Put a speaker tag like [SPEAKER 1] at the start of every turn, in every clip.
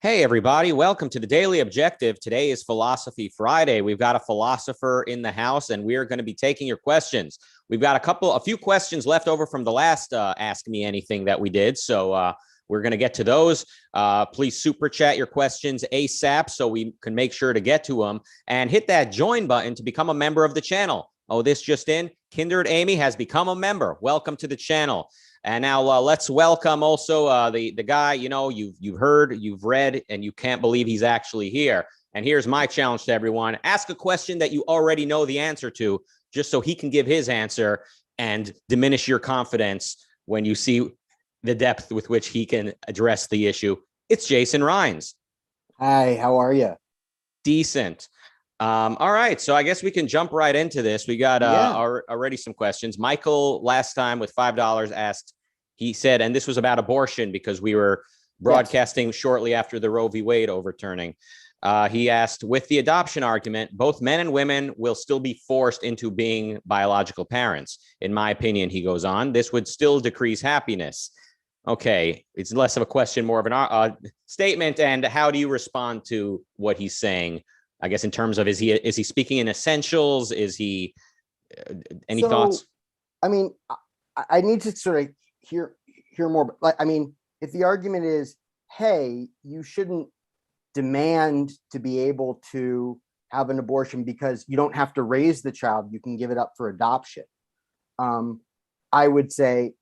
[SPEAKER 1] Hey, everybody. Welcome to the Daily Objective. Today is Philosophy Friday. We've got a philosopher in the house, and we're going to be taking your questions. We've got a few questions left over from the last Ask Me Anything that we did. So we're going to get to those. Please super chat your questions ASAP so we can make sure to get to them, and hit that join button to become a member of the channel. Oh, this just in. Kindred Amy has become a member. Welcome to the channel. And now let's welcome also the guy, you've heard, you've read, and you can't believe he's actually here. And here's my challenge to everyone. Ask a question that you already know the answer to, just so he can give his answer and diminish your confidence when you see the depth with which he can address the issue. It's Jason Rheins.
[SPEAKER 2] Hi, how are you?
[SPEAKER 1] Decent. All right, so I guess we can jump right into this. We got already some questions. Michael, last time with $5, asked, he said, and this was about abortion because we were broadcasting shortly after the Roe v. Wade overturning. He asked, with the adoption argument, both men and women will still be forced into being biological parents. In my opinion, he goes on, this would still decrease happiness. Okay, it's less of a question, more of an statement. And how do you respond to what he's saying? I guess in terms of, is he speaking in essentials? Is he any thoughts?
[SPEAKER 2] I mean, I need to sort of hear more. But like, I mean, if the argument is, hey, you shouldn't demand to be able to have an abortion because you don't have to raise the child, you can give it up for adoption. I would say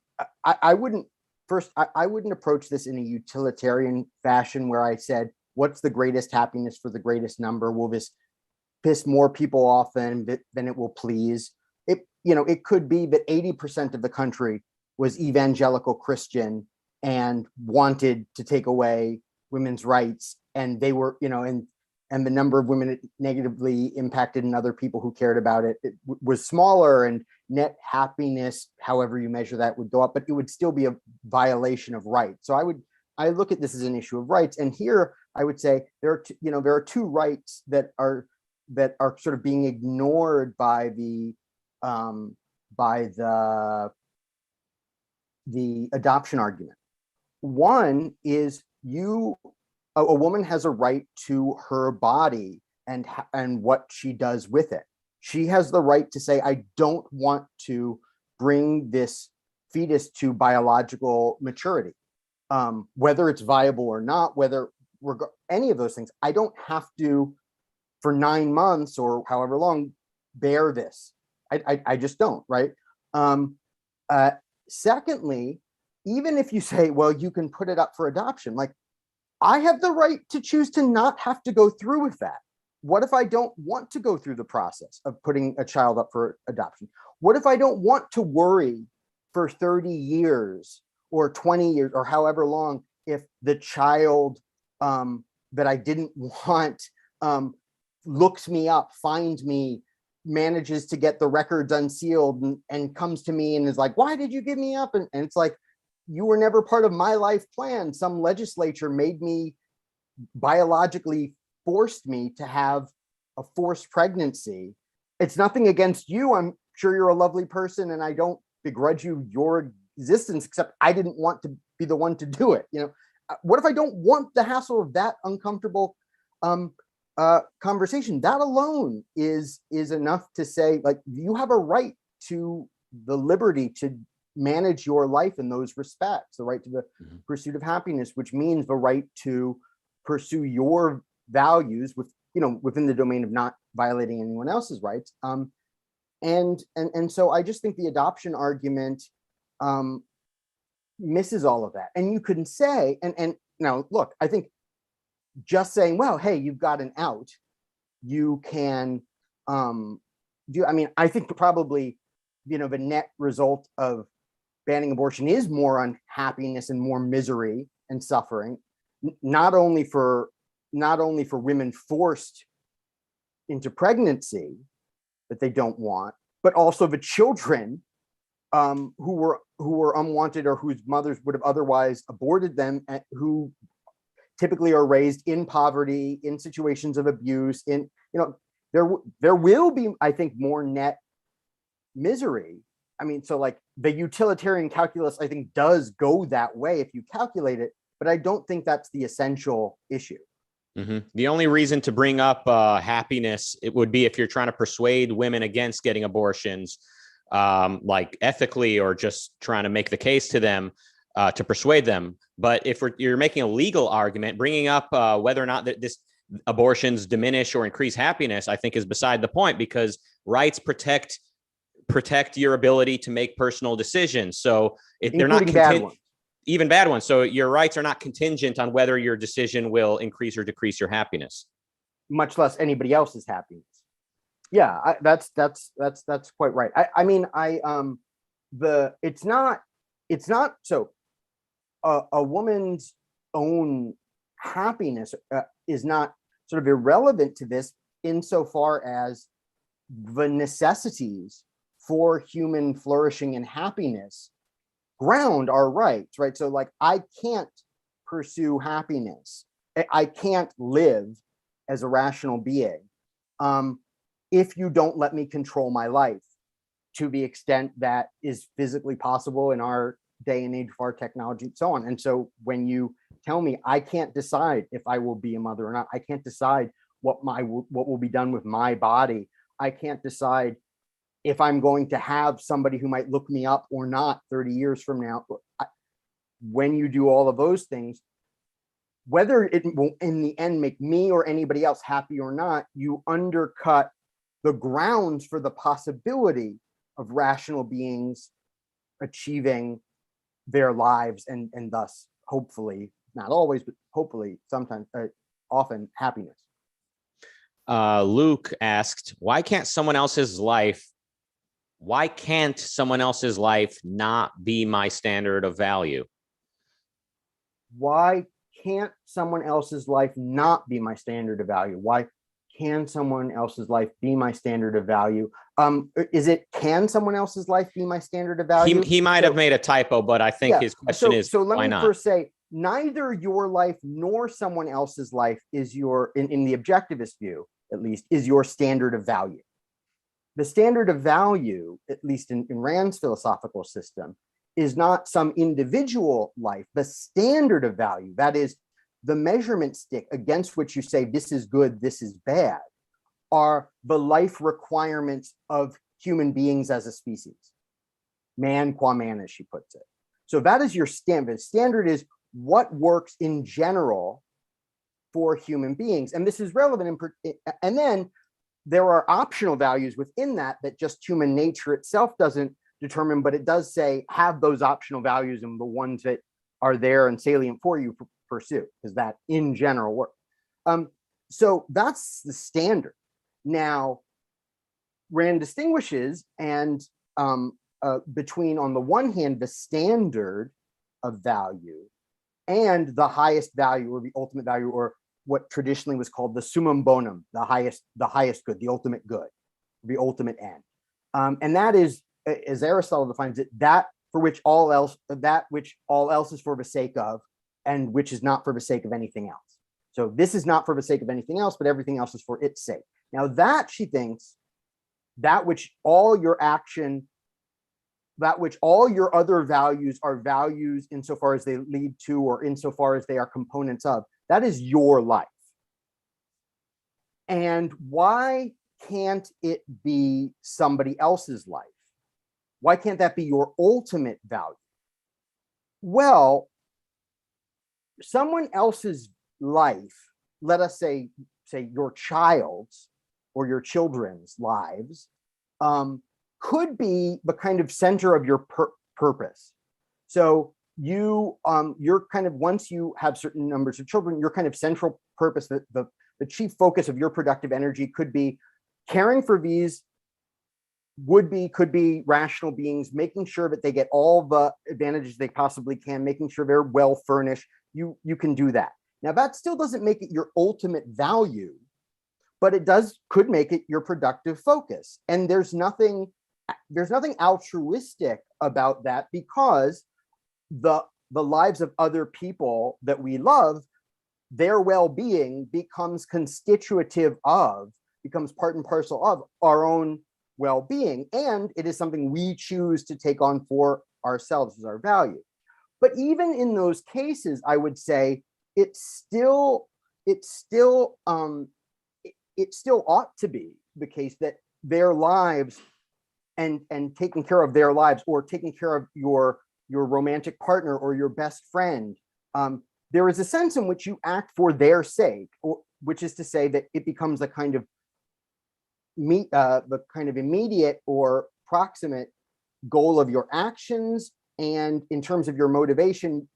[SPEAKER 2] I wouldn't approach this in a utilitarian fashion where I said, what's the greatest happiness for the greatest number? Will this piss more people off than it will please? It could be that 80% of the country was evangelical Christian and wanted to take away women's rights, and they were, and the number of women it negatively impacted and other people who cared about it was smaller, and net happiness, however you measure that, would go up, but it would still be a violation of rights. So I look at this as an issue of rights, and here I would say there are two rights that are sort of being ignored by the adoption argument. One is a woman has a right to her body and what she does with it. She has the right to say, I don't want to bring this fetus to biological maturity. Whether it's viable or not, any of those things, I don't have to, for 9 months or however long, bear this. I just don't, right? Secondly, even if you say, well, you can put it up for adoption, like, I have the right to choose to not have to go through with that. What if I don't want to go through the process of putting a child up for adoption? What if I don't want to worry for 30 years or 20 years or however long if the child that I didn't want looks me up, finds me, manages to get the records unsealed and comes to me and is like, why did you give me up? And it's like, you were never part of my life plan. Some legislature made me, biologically forced me to have a forced pregnancy. It's nothing against you. I'm sure you're a lovely person and I don't begrudge you your existence, except I didn't want to be the one to do it. What if I don't want the hassle of that uncomfortable conversation? That alone is enough to say, like, you have a right to the liberty to manage your life in those respects, the right to the pursuit of happiness, which means the right to pursue your values within the domain of not violating anyone else's rights. And so I just think the adoption argument misses all of that. And you couldn't say, and now look, I think just saying, well, hey, you've got an out, you can do, I mean, I think probably, the net result of banning abortion is more unhappiness and more misery and suffering, not only for women forced into pregnancy that they don't want, but also the children who were unwanted or whose mothers would have otherwise aborted them, who typically are raised in poverty, in situations of abuse. There will be, I think, more net misery. I mean, so like the utilitarian calculus, I think, does go that way if you calculate it. but I don't think that's the essential issue.
[SPEAKER 1] The only reason to bring up happiness, it would be if you're trying to persuade women against getting abortions, like ethically, or just trying to make the case to them to persuade them. But if you're making a legal argument, bringing up whether or not this abortions diminish or increase happiness, I think is beside the point, because rights protect your ability to make personal decisions. So if they're not even bad ones. So your rights are not contingent on whether your decision will increase or decrease your happiness,
[SPEAKER 2] much less anybody else's happiness. Yeah, that's quite right. It's not so a woman's own happiness is not sort of irrelevant to this, insofar as the necessities for human flourishing and happiness ground our rights, right? So like, I can't pursue happiness, I can't live as a rational being if you don't let me control my life to the extent that is physically possible in our day and age of our technology and so on. And so when you tell me I can't decide if I will be a mother or not, I can't decide what will be done with my body, I can't decide if I'm going to have somebody who might look me up or not 30 years from now. When you do all of those things, whether it will in the end make me or anybody else happy or not, you undercut the grounds for the possibility of rational beings achieving their lives and thus hopefully, not always, but hopefully sometimes, often, happiness.
[SPEAKER 1] Luke asked, why can't someone else's life not be my standard of value?
[SPEAKER 2] Why can't someone else's life not be my standard of value? Why can someone else's life be my standard of value? Is it, can someone else's life be my standard of value?
[SPEAKER 1] He might have made a typo, but I think his question is,
[SPEAKER 2] so let
[SPEAKER 1] why
[SPEAKER 2] me
[SPEAKER 1] not?
[SPEAKER 2] first say, neither your life nor someone else's life is in the objectivist view, at least, is your standard of value. The standard of value, at least in Rand's philosophical system, is not some individual life. The standard of value, that is the measurement stick against which you say this is good, this is bad, are the life requirements of human beings as a species. Man qua man, as she puts it. So that is your standard. Standard is what works in general for human beings. And this is relevant. And then there are optional values within that just human nature itself doesn't determine, but it does say have those optional values and the ones that are there and salient for you pursue, because that in general works. So that's the standard. Now, Rand distinguishes between, on the one hand, the standard of value and the highest value or the ultimate value, or what traditionally was called the summum bonum, the highest good, the ultimate good, the ultimate end. And that is, as Aristotle defines it, that which all else is for the sake of, and which is not for the sake of anything else. So this is not for the sake of anything else, but everything else is for its sake. Now that, she thinks, that which all your other values are values insofar as they lead to, or insofar as they are components of, that is your life. And why can't it be somebody else's life? Why can't that be your ultimate value? Well, someone else's life, let us say your child's or your children's lives, could be the kind of center of your purpose. So you're kind of, once you have certain numbers of children, your kind of central purpose, the chief focus of your productive energy could be caring for these could be rational beings, making sure that they get all the advantages they possibly can, making sure they're well furnished. You can do that. Now that still doesn't make it your ultimate value, but it could make it your productive focus. And there's nothing altruistic about that, because the lives of other people that we love, their well-being becomes constitutive of, becomes part and parcel of our own well-being. And it is something we choose to take on for ourselves as our value. But even in those cases, I would say it still ought to be the case that their lives and taking care of their lives, or taking care of your romantic partner or your best friend, there is a sense in which you act for their sake, or which is to say that it becomes a kind of the kind of immediate or proximate goal of your actions. And in terms of your motivation,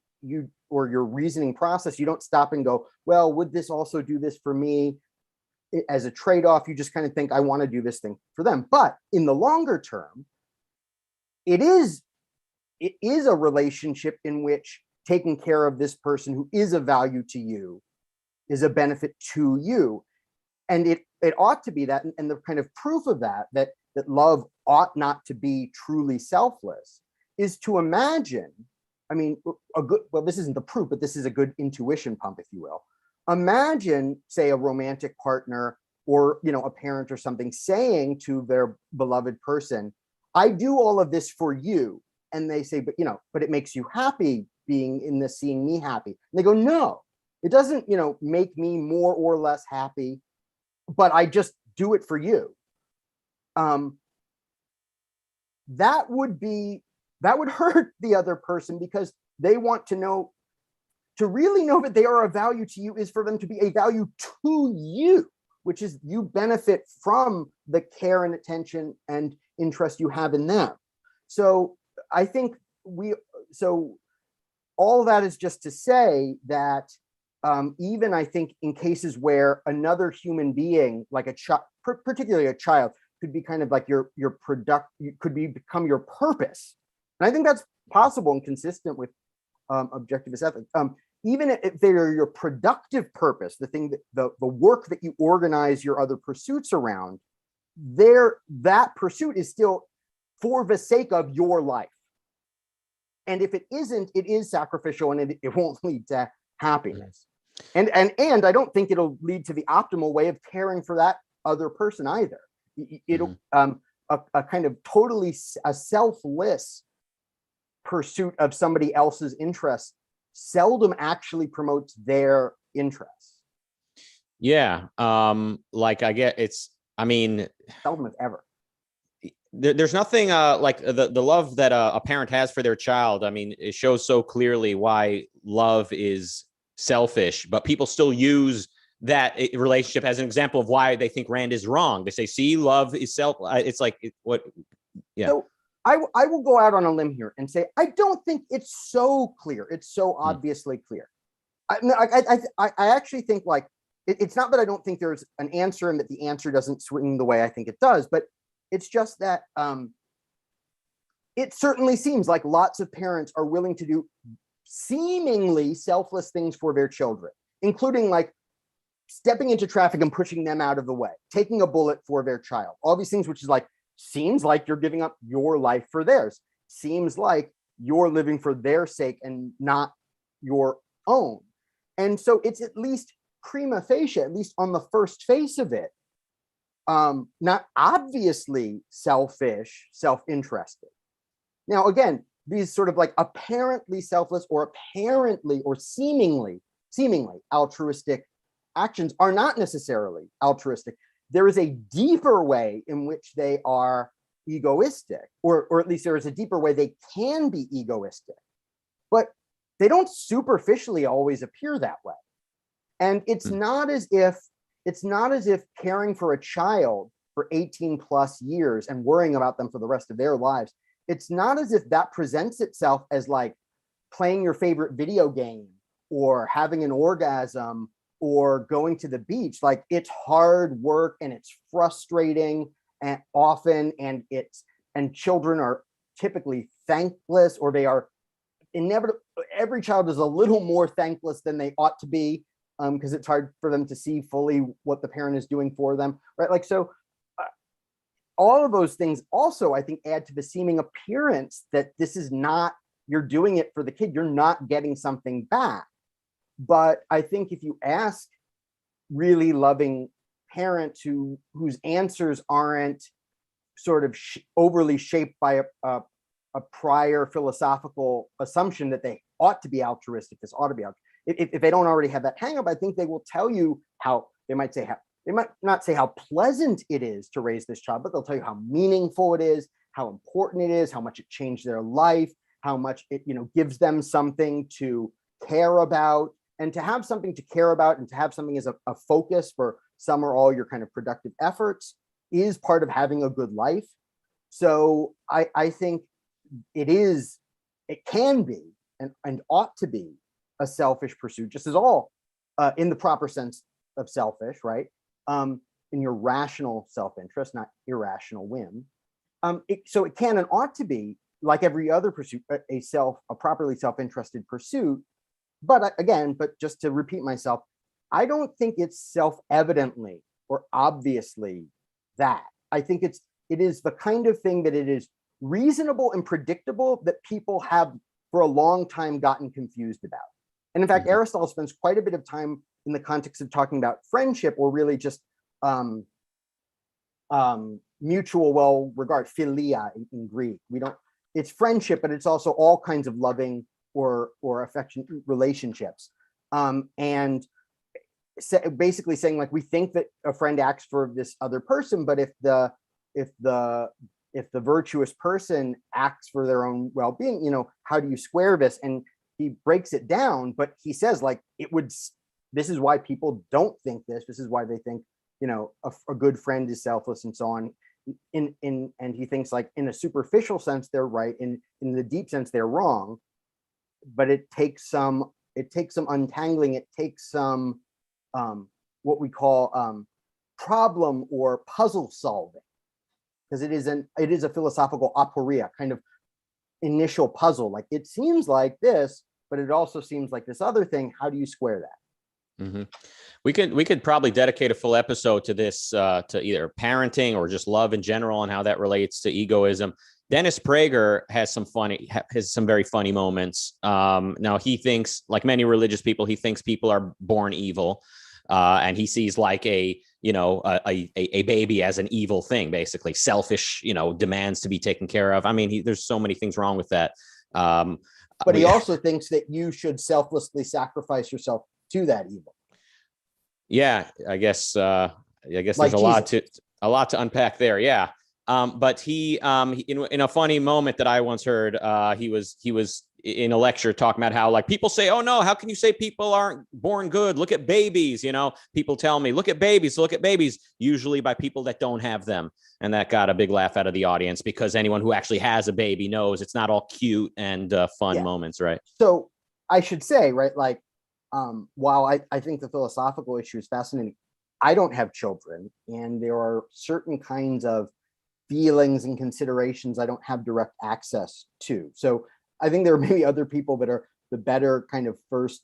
[SPEAKER 2] or your reasoning process, you don't stop and go, well, would this also do this for me? As a trade-off, you just kind of think, I want to do this thing for them. But in the longer term, it is a relationship in which taking care of this person who is of value to you is a benefit to you. And it ought to be that, and the kind of proof of that love ought not to be truly selfless is to imagine, I mean, well, this isn't the proof, but this is a good intuition pump, if you will. Imagine, say, a romantic partner or, a parent or something saying to their beloved person, I do all of this for you. And they say, but it makes you happy being in this, seeing me happy. And they go, no, it doesn't, make me more or less happy, but I just do it for you. That would hurt the other person, because they want to really know that they are of value to you is for them to be a value to you, which is you benefit from the care and attention and interest you have in them. So I think all that is just to say that even I think in cases where another human being, like a child, particularly a child, could be kind of like your become your purpose. And I think that's possible and consistent with objectivist ethics. Even if they are your productive purpose, the thing that the work that you organize your other pursuits around, that pursuit is still for the sake of your life. And if it isn't, it is sacrificial, and it won't lead to happiness. And I don't think it'll lead to the optimal way of caring for that other person either. It'll a kind of totally a selfless pursuit of somebody else's interests seldom actually promotes their interests.
[SPEAKER 1] Yeah. Like
[SPEAKER 2] Seldom if ever.
[SPEAKER 1] There's nothing like the love that a parent has for their child. I mean, it shows so clearly why love is selfish, but people still use that relationship as an example of why they think Rand is wrong. They say, see, love is self. It's like, what? Yeah.
[SPEAKER 2] So I will go out on a limb here and say, I don't think it's so clear. It's so obviously clear. I actually think, like, it's not that I don't think there's an answer and that the answer doesn't swing the way I think it does, but it's just that it certainly seems like lots of parents are willing to do seemingly selfless things for their children, including like stepping into traffic and pushing them out of the way, taking a bullet for their child, all these things, which is like, seems like you're giving up your life for theirs. Seems like you're living for their sake and not your own. And so it's at least prima facie, at least on the first face of it, not obviously selfish, self-interested. Now, again, these sort of like apparently selfless or apparently or seemingly altruistic actions are not necessarily altruistic. There is a deeper way in which they are egoistic, or at least there is a deeper way they can be egoistic, but they don't superficially always appear that way. And it's not as if caring for a child for 18 plus years and worrying about them for the rest of their lives, it's not as if that presents itself as like playing your favorite video game or having an orgasm or going to the beach. Like, it's hard work and it's frustrating and often, and children are typically thankless, or they are inevitable. Every child is a little more thankless than they ought to be, because it's hard for them to see fully what the parent is doing for them, right? Like, so all of those things also, I think, add to the seeming appearance that this is not, you're doing it for the kid, you're not getting something back. But I think if you ask really loving parents whose answers aren't sort of overly shaped by a prior philosophical assumption that they ought to be altruistic, this ought to be altruistic. If they don't already have that hang up, I think they will tell you how, they might not say how pleasant it is to raise this child, but they'll tell you how meaningful it is, how important it is, how much it changed their life, how much it, gives them something to care about. And to have something to care about and to have something as a focus for some or all your kind of productive efforts is part of having a good life. So I think it can be and ought to be a selfish pursuit, just as all in the proper sense of selfish, right? In your rational self-interest, not irrational whim. So it can and ought to be, like every other pursuit, a properly self-interested pursuit. But again, just to repeat myself, I don't think it's self-evidently or obviously that. I think it is the kind of thing that it is reasonable and predictable that people have for a long time gotten confused about. And in fact, Aristotle spends quite a bit of time in the context of talking about friendship, or really just mutual well regard, philia in Greek. It's friendship, but it's also all kinds of loving or affectionate relationships. And basically saying, like, we think that a friend acts for this other person, but if the virtuous person acts for their own well-being, how do you square this? And he breaks it down, but he says, like, this is why people don't think this. This is why they think, a good friend is selfless and so on. And he thinks, like, in a superficial sense, they're right. In the deep sense, they're wrong. But it takes some untangling. It takes some what we call problem or puzzle solving, because it is a philosophical aporia, kind of initial puzzle. Like, it seems like this, but it also seems like this other thing. How do you square that?
[SPEAKER 1] Mm-hmm. We could probably dedicate a full episode to this, to either parenting or just love in general and how that relates to egoism. Dennis Prager has some very funny moments. Now, he thinks, like many religious people, he thinks people are born evil, and he sees, like, a baby as an evil thing, basically selfish, demands to be taken care of. I mean, there's so many things wrong with that.
[SPEAKER 2] But he also thinks that you should selflessly sacrifice yourself to that evil.
[SPEAKER 1] Yeah, I guess like there's
[SPEAKER 2] Jesus.
[SPEAKER 1] a lot to unpack there. Yeah. But he in a funny moment that I once heard, he was in a lecture talking about how, like, people say, oh no, how can you say people aren't born good? Look at babies. People tell me, look at babies, usually by people that don't have them. And that got a big laugh out of the audience, because anyone who actually has a baby knows it's not all cute and fun moments, right?
[SPEAKER 2] So I should say, right, like, while I think the philosophical issue is fascinating, I don't have children, and there are certain kinds of feelings and considerations I don't have direct access to. So I think there are maybe other people that are the better kind of first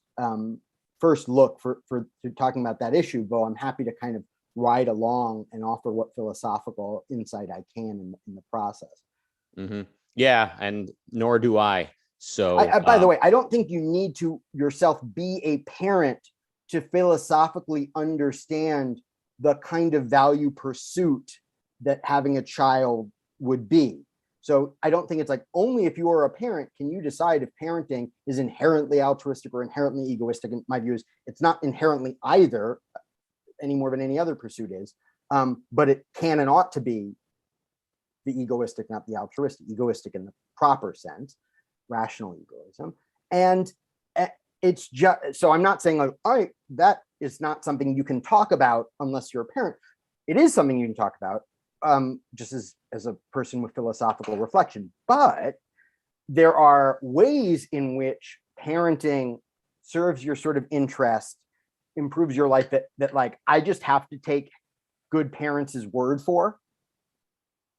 [SPEAKER 2] look for talking about that issue, though I'm happy to kind of ride along and offer what philosophical insight I can in the process.
[SPEAKER 1] Mm-hmm. Yeah, and nor do I. So
[SPEAKER 2] by the way, I don't think you need to yourself be a parent to philosophically understand the kind of value pursuit that having a child would be. So I don't think it's like only if you are a parent can you decide if parenting is inherently altruistic or inherently egoistic. And my view is it's not inherently either, any more than any other pursuit is, but it can and ought to be the egoistic, not the altruistic, egoistic in the proper sense, rational egoism. And it's just, so I'm not saying, like, all right, that is not something you can talk about unless you're a parent. It is something you can talk about, just as a person with philosophical reflection. But there are ways in which parenting serves your sort of interest, improves your life, that like I just have to take good parents' word for,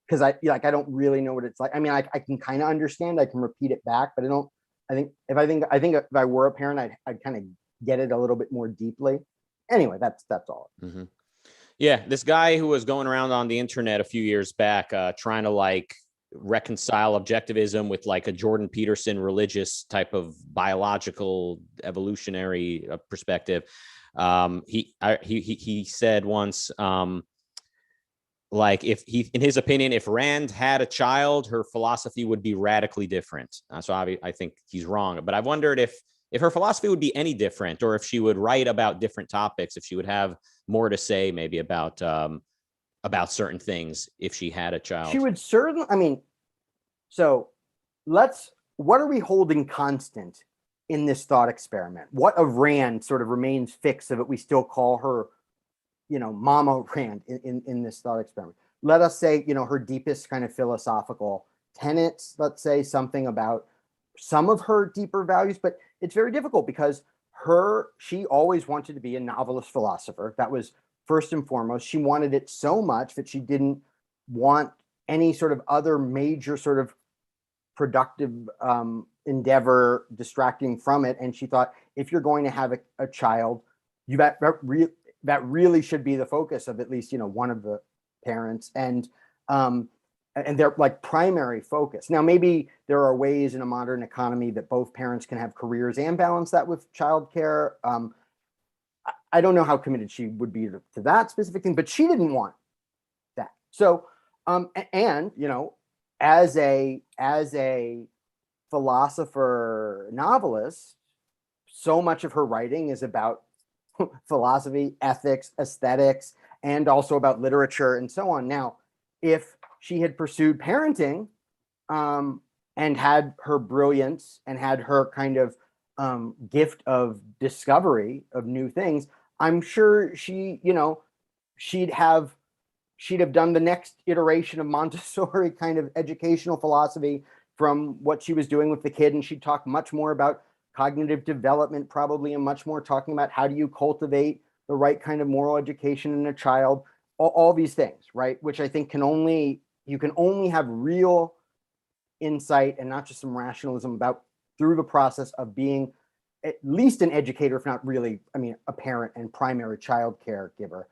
[SPEAKER 2] because I don't really know what it's like. I mean, I can kind of understand, I can repeat it back, but I think if I were a parent, I'd kind of get it a little bit more deeply. Anyway, that's all.
[SPEAKER 1] Mm-hmm. Yeah, this guy who was going around on the internet a few years back, trying to, like, reconcile objectivism with, like, a Jordan Peterson religious type of biological evolutionary perspective. He said once, like if he, in his opinion, if Rand had a child, her philosophy would be radically different. So I think he's wrong. But I wondered if her philosophy would be any different, or if she would write about different topics, if she would have more to say maybe about certain things if she had a child.
[SPEAKER 2] She would certainly, I mean, so what are we holding constant in this thought experiment? What of Rand sort of remains fixed so that we still call her, Mama Rand in this thought experiment? Let us say, her deepest kind of philosophical tenets, let's say something about some of her deeper values, but it's very difficult because she always wanted to be a novelist philosopher. That was first and foremost. She wanted it so much that she didn't want any sort of other major sort of productive endeavor distracting from it. And she thought, if you're going to have a child, that really should be the focus of at least, one of the parents, and their like primary focus. Now, maybe there are ways in a modern economy that both parents can have careers and balance that with childcare. I don't know how committed she would be to that specific thing, but she didn't want that. So, and as a philosopher novelist, so much of her writing is about philosophy, ethics, aesthetics, and also about literature and so on. Now, if she had pursued parenting and had her brilliance and had her kind of gift of discovery of new things, I'm sure she'd have done the next iteration of Montessori kind of educational philosophy from what she was doing with the kid. And she'd talk much more about cognitive development, probably, and much more talking about how do you cultivate the right kind of moral education in a child, all these things, right? Which I think you can only have real insight and not just some rationalism about through the process of being at least an educator, if not really, a parent and primary child caregiver.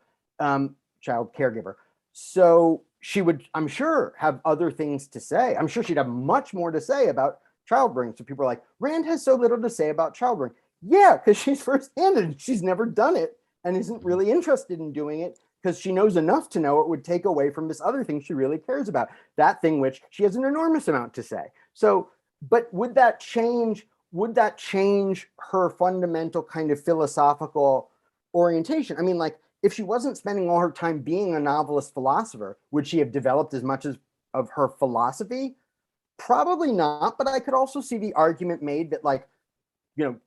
[SPEAKER 2] So she would, I'm sure, have other things to say. I'm sure she'd have much more to say about childbearing. So people are like, Rand has so little to say about childbearing. Yeah, because she's first-handed. She's never done it and isn't really interested in doing it because she knows enough to know it would take away from this other thing she really cares about, that thing which she has an enormous amount to say. So, but would that change her fundamental kind of philosophical orientation? I mean, like, if she wasn't spending all her time being a novelist philosopher, would she have developed as much of her philosophy? Probably not, but I could also see the argument made that, like,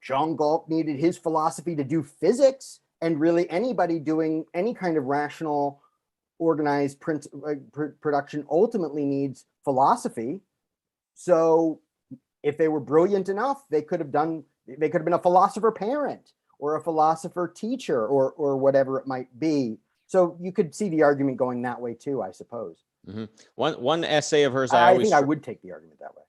[SPEAKER 2] John Galt needed his philosophy to do physics, and really anybody doing any kind of rational, organized production ultimately needs philosophy. So if they were brilliant enough, they could have been a philosopher parent or a philosopher teacher or whatever it might be. So you could see the argument going that way too, I suppose.
[SPEAKER 1] Mm-hmm. One essay of hers,
[SPEAKER 2] I think I would take the argument that way.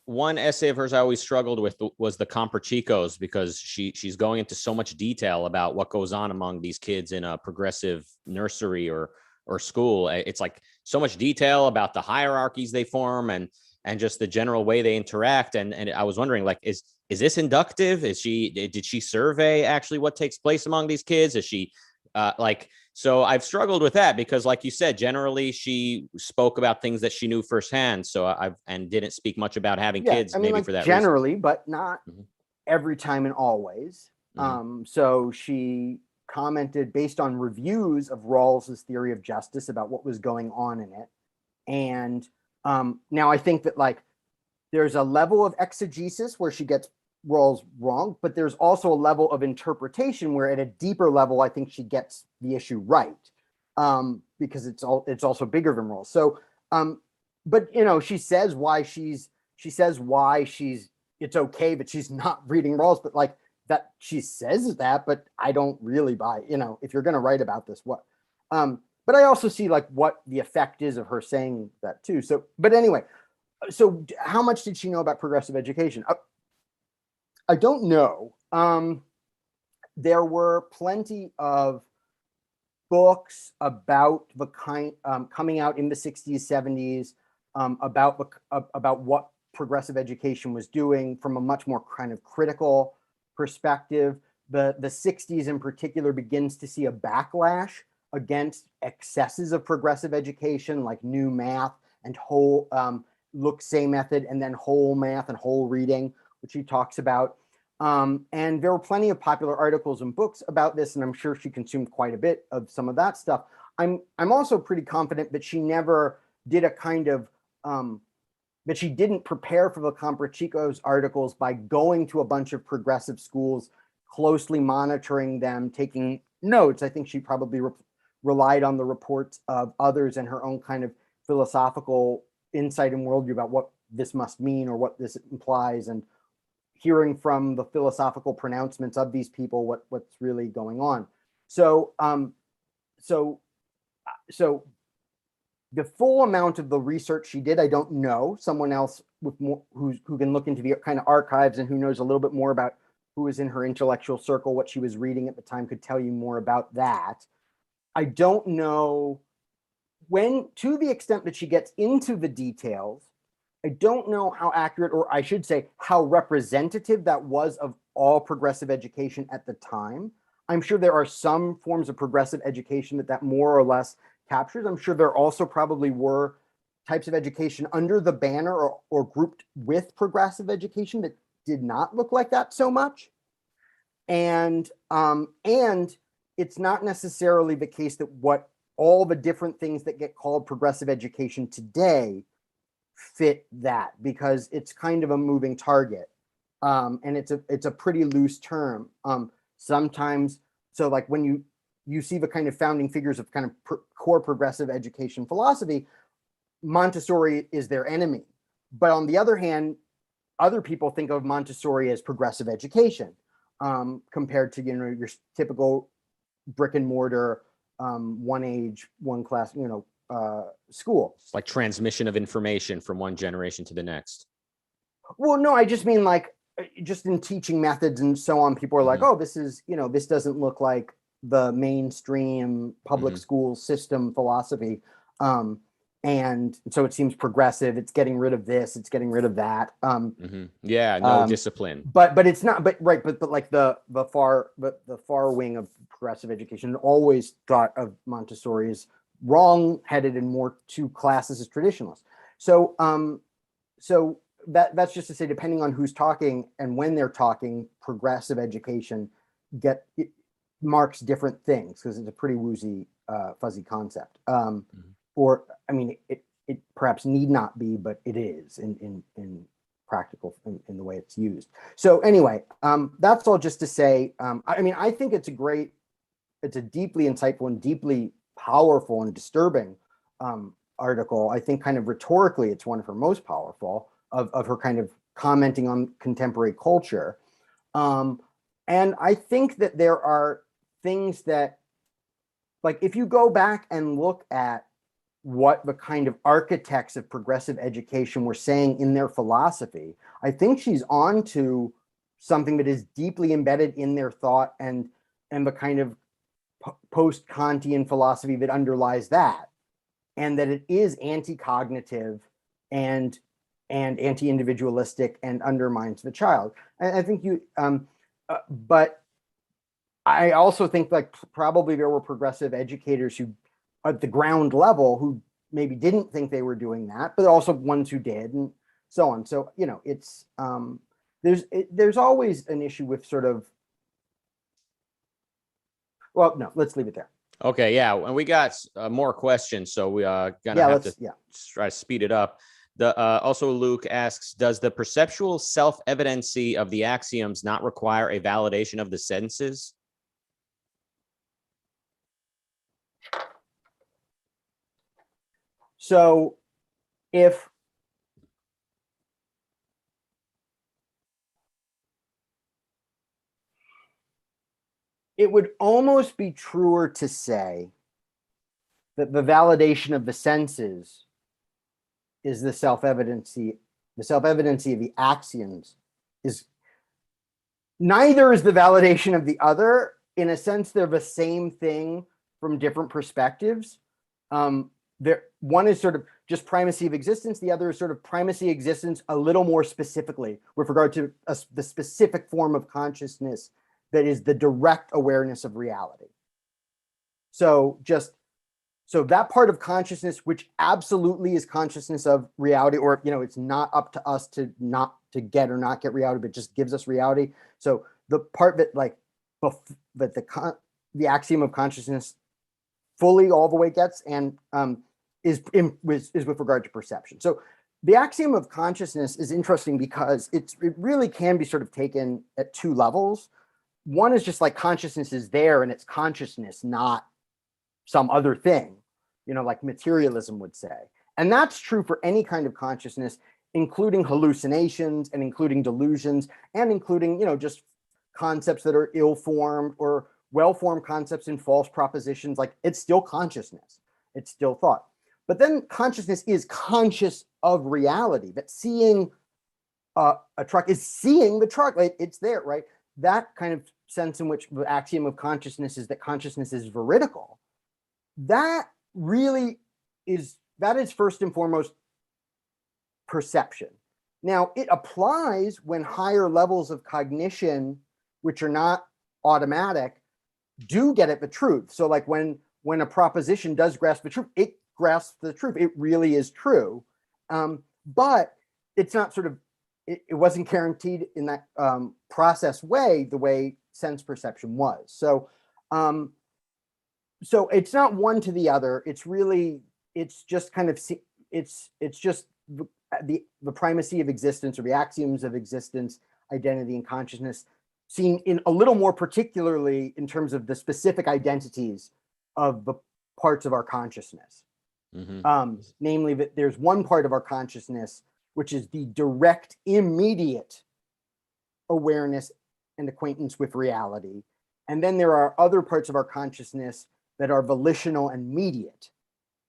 [SPEAKER 1] One essay of hers I always struggled with was the Comprachicos, because she's going into so much detail about what goes on among these kids in a progressive nursery or school. It's like so much detail about the hierarchies they form and just the general way they interact. And I was wondering, like, is this inductive? Did she survey actually what takes place among these kids? Is she so I've struggled with that because, like you said, generally she spoke about things that she knew firsthand. So and didn't speak much about having kids, maybe for that
[SPEAKER 2] generally,
[SPEAKER 1] reason.
[SPEAKER 2] but not every time and always. So she commented based on reviews of Rawls's theory of justice about what was going on in it. And now I think that, like, there's a level of exegesis where she gets Rawls wrong, but there's also a level of interpretation where at a deeper level, I think she gets the issue right, because it's also bigger than Rawls. So, but she says why it's okay that she's not reading Rawls, but like that she says that, but I don't really buy, if you're going to write about this, what, but I also see like what the effect is of her saying that too. So, but anyway, so how much did she know about progressive education? I don't know. There were plenty of books about the kind coming out in the 60s, 70s about what progressive education was doing from a much more kind of critical perspective. The 60s in particular begins to see a backlash against excesses of progressive education, like new math and whole look-say method, and then whole math and whole reading, which he talks about. And there were plenty of popular articles and books about this, and I'm sure she consumed quite a bit of some of that stuff. I'm also pretty confident that she never did a kind of that she didn't prepare for the Comprachicos articles by going to a bunch of progressive schools, closely monitoring them, taking notes. I think she probably relied on the reports of others and her own kind of philosophical insight and worldview about what this must mean or what this implies, and hearing from the philosophical pronouncements of these people what's really going on. So the full amount of the research she did, I don't know. Someone else with more who can look into the kind of archives and who knows a little bit more about who was in her intellectual circle, what she was reading at the time, could tell you more about that. I don't know when, to the extent that she gets into the details, I don't know how accurate, or I should say how representative that was of all progressive education at the time. I'm sure there are some forms of progressive education that more or less captures. I'm sure there also probably were types of education under the banner or grouped with progressive education that did not look like that so much. And it's not necessarily the case that what all the different things that get called progressive education today fit that, because it's kind of a moving target. And it's a pretty loose term. Sometimes, so like when you see the kind of founding figures of kind of core progressive education philosophy, Montessori is their enemy. But on the other hand, other people think of Montessori as progressive education, compared to, your typical brick and mortar, one age, one class, school.
[SPEAKER 1] It's like transmission of information from one generation to the next.
[SPEAKER 2] Well, no, I just mean like just in teaching methods and so on, people are like, oh, this is, this doesn't look like the mainstream public school system philosophy. And so it seems progressive. It's getting rid of this, it's getting rid of that.
[SPEAKER 1] Yeah, no discipline.
[SPEAKER 2] But it's not, but like the far wing of progressive education always thought of Montessori as wrong-headed and more to classes as traditionalists. So that's just to say, depending on who's talking and when they're talking, progressive education marks different things, because it's a pretty woozy, fuzzy concept. Or, I mean, it perhaps need not be, but it is in practical, in the way it's used. So anyway, that's all just to say, I mean, I think it's a deeply insightful and deeply powerful and disturbing article. I think kind of rhetorically, it's one of her most powerful of her kind of commenting on contemporary culture. And I think that there are things that, like, if you go back and look at what the kind of architects of progressive education were saying in their philosophy, I think she's on to something that is deeply embedded in their thought and the kind of post-Kantian philosophy that underlies that, and that it is anti-cognitive and anti-individualistic and undermines the child. And I think but I also think like probably there were progressive educators who, at the ground level, who maybe didn't think they were doing that, but also ones who did, and so on. So, it's there's always an issue with sort of, well, no, let's leave it there.
[SPEAKER 1] Okay, yeah, and we got more questions, so we are gonna have to try to speed it up. Also, Luke asks, does the perceptual self-evidency of the axioms not require a validation of the senses?
[SPEAKER 2] So if it would almost be truer to say that the validation of the senses is the self-evidency of the axioms is neither is the validation of the other. In a sense, they're the same thing from different perspectives. One is sort of just primacy of existence. The other is sort of primacy of existence a little more specifically with regard to the specific form of consciousness that is the direct awareness of reality. So that part of consciousness, which absolutely is consciousness of reality, or, it's not up to us to get or not get reality, but just gives us reality. So the part that the axiom of consciousness fully all the way gets and is with regard to perception. So the axiom of consciousness is interesting because it really can be sort of taken at two levels. One is just like consciousness is there and it's consciousness, not some other thing, like materialism would say. And that's true for any kind of consciousness, including hallucinations and including delusions and including, just concepts that are ill-formed or well-formed concepts in false propositions. Like, it's still consciousness. It's still thought. But then consciousness is conscious of reality, that seeing a truck is seeing the truck. Like, it's there, right? That kind of sense in which the axiom of consciousness is that consciousness is veridical. That is first and foremost perception. Now, it applies when higher levels of cognition, which are not automatic, do get at the truth. So like when a proposition does grasp the truth, it grasps the truth. It really is true. But it's not sort of, it wasn't guaranteed in that process way, the way sense perception was. So it's not one to the other. It's just kind of, it's just the primacy of existence, or the axioms of existence, identity, and consciousness, seen in a little more particularly in terms of the specific identities of the parts of our consciousness. Mm-hmm. Namely, that there's one part of our consciousness which is the direct, immediate awareness and acquaintance with reality. And then there are other parts of our consciousness that are volitional and mediate.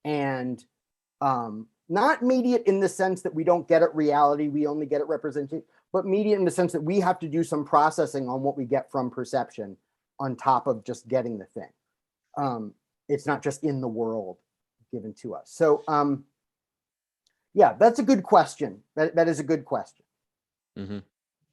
[SPEAKER 2] And not mediate in the sense that we don't get at reality, we only get at representation, but mediate in the sense that we have to do some processing on what we get from perception on top of just getting the thing. It's not just in the world given to us. So yeah, that's a good question. That is a good question. Mm-hmm.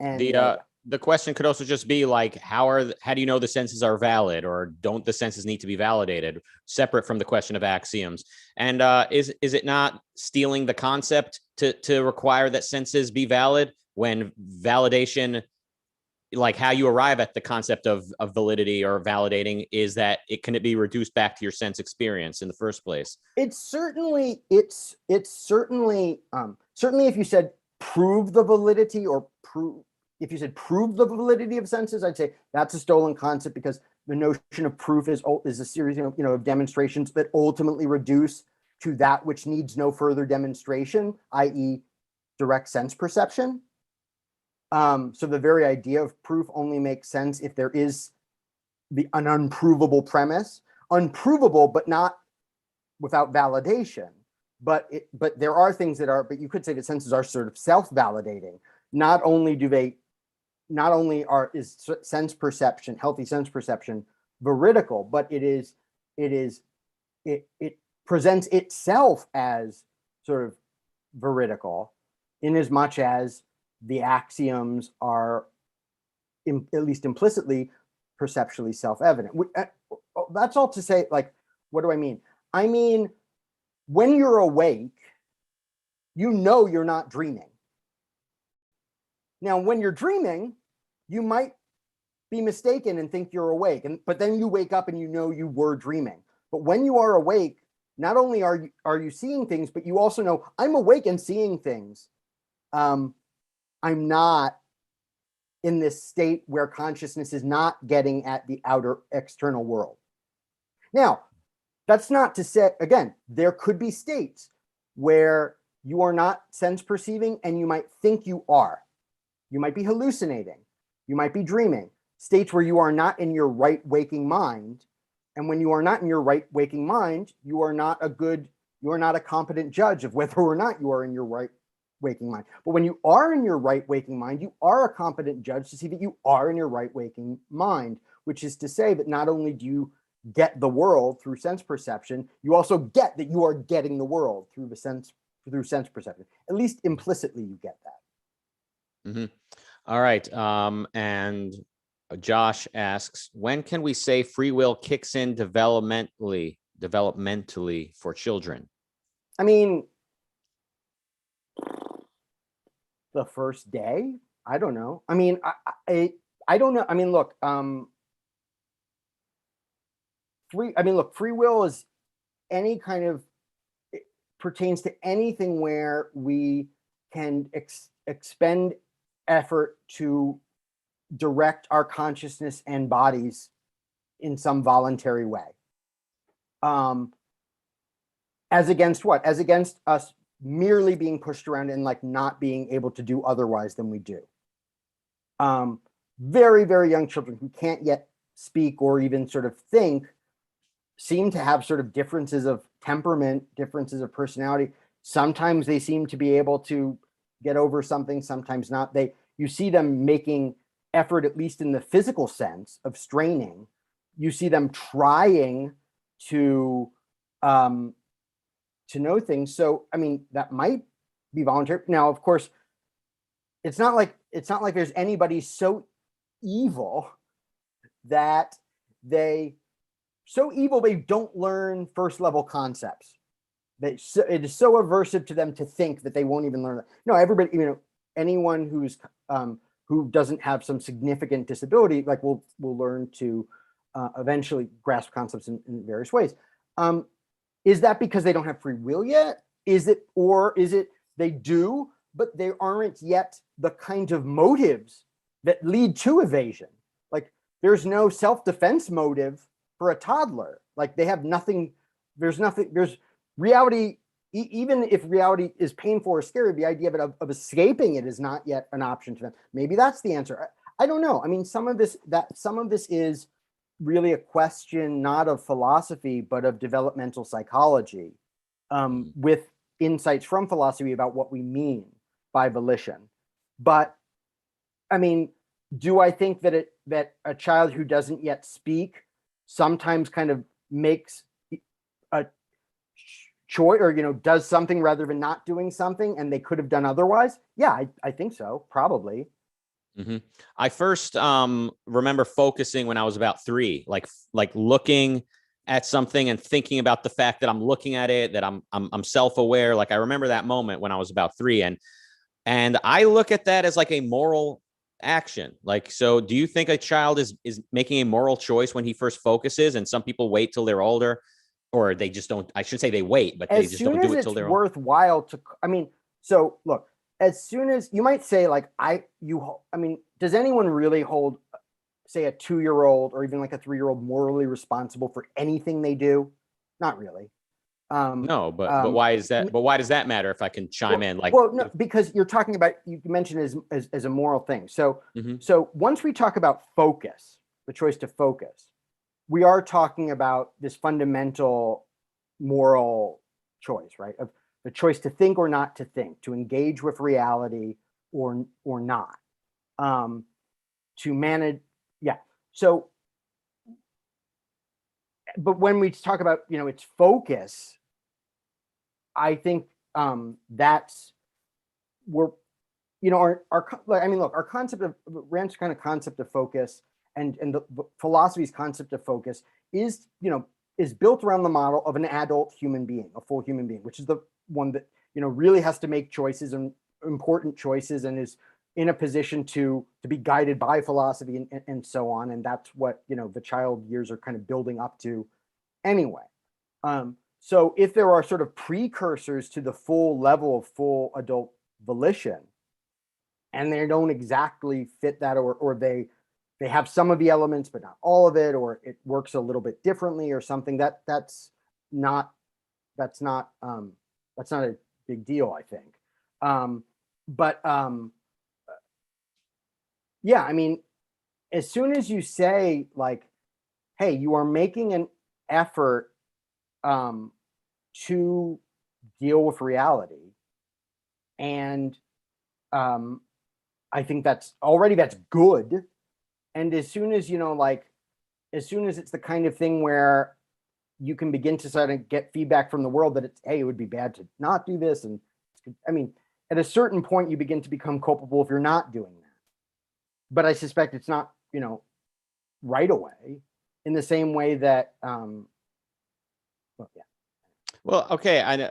[SPEAKER 2] And
[SPEAKER 1] the question could also just be like, how do you know the senses are valid, or don't the senses need to be validated, separate from the question of axioms? And is it not stealing the concept to require that senses be valid, when validation, like how you arrive at the concept of validity or validating, is that it can be reduced back to your sense experience in the first place?
[SPEAKER 2] It's certainly certainly if you said prove the validity, or if you said prove the validity of senses, I'd say that's a stolen concept, because the notion of proof is a series of demonstrations that ultimately reduce to that which needs no further demonstration, i.e. direct sense perception. So the very idea of proof only makes sense if there is an unprovable premise, unprovable, but not without validation. But there are things that are, but you could say that senses are sort of self-validating. Not only is sense perception, healthy sense perception, veridical, but it presents itself as sort of veridical, in as much as the axioms are, at least implicitly, perceptually self-evident. That's all to say, like, what do I mean? I mean, when you're awake, you're not dreaming. Now, when you're dreaming, you might be mistaken and think you're awake, but then you wake up and you were dreaming. But when you are awake, not only are you seeing things, but you also know, I'm awake and seeing things. I'm not in this state where consciousness is not getting at the outer external world. Now, that's not to say, again, there could be states where you are not sense perceiving and you might think you are. You might be hallucinating. You might be dreaming. States where you are not in your right waking mind. And when you are not in your right waking mind, you are not a competent judge of whether or not you are in your right waking mind. But when you are in your right waking mind, you are a competent judge to see that you are in your right waking mind, which is to say that not only do you get the world through sense perception, you also get that you are getting the world through sense perception. At least implicitly, you get that.
[SPEAKER 1] Mm-hmm. All right. And Josh asks, when can we say free will kicks in developmentally for children?
[SPEAKER 2] I mean, the first day. I don't know. I mean, I don't know. I mean, look, free will is any kind of, it pertains to anything where we can expend effort to direct our consciousness and bodies in some voluntary way. As against what? As against us merely being pushed around and like not being able to do otherwise than we do. Very, very young children who can't yet speak or even sort of think seem to have sort of differences of temperament, differences of personality. Sometimes they seem to be able to get over something, sometimes not. You see them making effort, at least in the physical sense of straining. You see them trying to know things. So, I mean, that might be voluntary. Now, of course, it's not like there's anybody so evil that they don't learn first level concepts. It is so aversive to them to think that they won't even learn that. No, everybody, anyone who doesn't have some significant disability, like will learn to eventually grasp concepts in various ways. Is that because they don't have free will yet? Is it they do, but they aren't yet the kind of motives that lead to evasion? Like, there's no self-defense motive for a toddler. Like, they have nothing. There's reality. Even if reality is painful or scary, the idea of escaping it is not yet an option to them. Maybe that's the answer. I don't know. I mean, some of this is really a question not of philosophy, but of developmental psychology, with insights from philosophy about what we mean by volition. But I mean, do I think that a child who doesn't yet speak sometimes kind of makes a choice, or does something rather than not doing something, and they could have done otherwise? Yeah, I think so, probably.
[SPEAKER 1] Mm-hmm. I first remember focusing when I was about 3, like looking at something and thinking about the fact that I'm looking at it, that I'm self-aware. Like, I remember that moment when I was about 3, and I look at that as like a moral action. Like, so do you think a child is making a moral choice when he first focuses, and some people wait till they're older, or they just don't? I should say they wait, but they just don't do it till they're older.
[SPEAKER 2] Worthwhile to, I mean, so look, as soon as you might say, like, I mean, does anyone really hold, say, a 2-year-old or even like a 3-year-old morally responsible for anything they do? Not really.
[SPEAKER 1] No, but why is that? But why does that matter? If I can chime in, like,
[SPEAKER 2] well, no, because you're talking about, you mentioned as a moral thing. So, so once we talk about focus, the choice to focus, we are talking about this fundamental moral choice, right? Of the choice to think or not to think, to engage with reality or not, to manage. Yeah. So, but when we talk about, its focus, I think that's where, our concept of Rand's kind of concept of focus and the philosophy's concept of focus is built around the model of an adult human being, a full human being, which is the one that, really has to make choices, and important choices, and is in a position to be guided by philosophy and so on. And that's what, the child years are kind of building up to anyway. So if there are sort of precursors to the full level of full adult volition, and they don't exactly fit that, or they have some of the elements but not all of it, or it works a little bit differently or something, that's not a big deal, I think. Yeah, I mean, as soon as you say, like, hey, you are making an effort to deal with reality, and I think that's good. And as soon as as soon as it's the kind of thing where you can begin to sort of get feedback from the world that hey, it would be bad to not do this, and I mean, at a certain point you begin to become culpable if you're not doing that. But I suspect it's not right away, in the same way that, well, yeah.
[SPEAKER 1] Well, okay.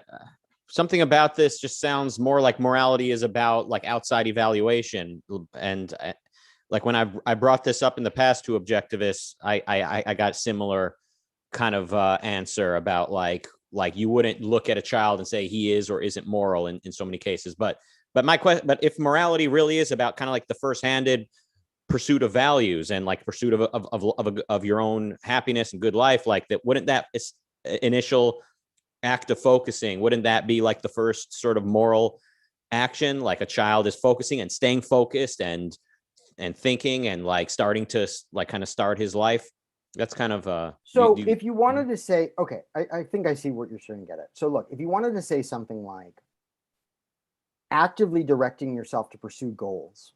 [SPEAKER 1] Something about this just sounds more like morality is about like outside evaluation. And like when I brought this up in the past to objectivists, I got similar kind of answer about like you wouldn't look at a child and say he is or isn't moral in so many cases. But my question, but if morality really is about kind of like the first-handed pursuit of values and like pursuit of your own happiness and good life, like that, wouldn't that initial act of focusing, wouldn't that be like the first sort of moral action? Like a child is focusing and staying focused and thinking and like starting to like kind of start his life. That's kind of
[SPEAKER 2] so if you wanted to say, okay, I think I see what you're trying to get at. So look, if you wanted to say something like actively directing yourself to pursue goals,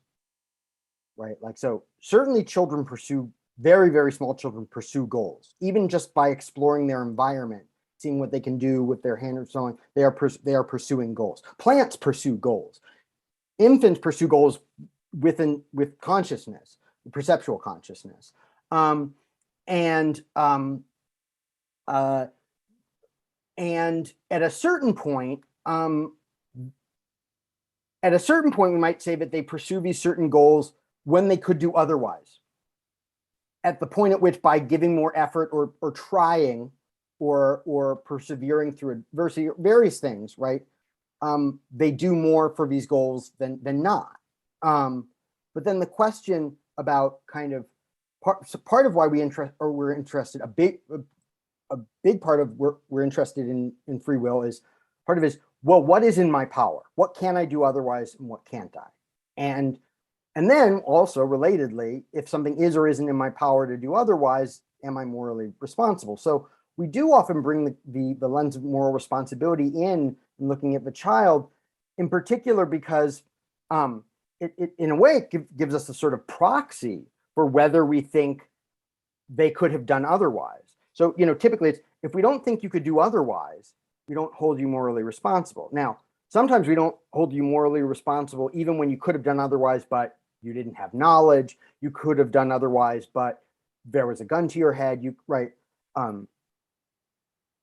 [SPEAKER 2] right? Like, so certainly children pursue, very, very small children pursue goals, even just by exploring their environment, seeing what they can do with their hand or so on. They are pursuing goals. Plants pursue goals. Infants pursue goals with consciousness, perceptual consciousness. And at a certain point, we might say that they pursue these certain goals when they could do otherwise. At the point at which, by giving more effort or trying or persevering through adversity, various things, right? They do more for these goals than not. But then the question about kind of part of why we're interested, a big part of we're interested in free will is part of it is, well, what is in my power? What can I do otherwise, and what can't I? And then also relatedly, if something is or isn't in my power to do otherwise, am I morally responsible? So we do often bring the lens of moral responsibility in looking at the child, in particular because it in a way gives us a sort of proxy for whether we think they could have done otherwise. So, typically it's, if we don't think you could do otherwise, we don't hold you morally responsible. Now, sometimes we don't hold you morally responsible even when you could have done otherwise, but you didn't have knowledge. You could have done otherwise, but there was a gun to your head. Right?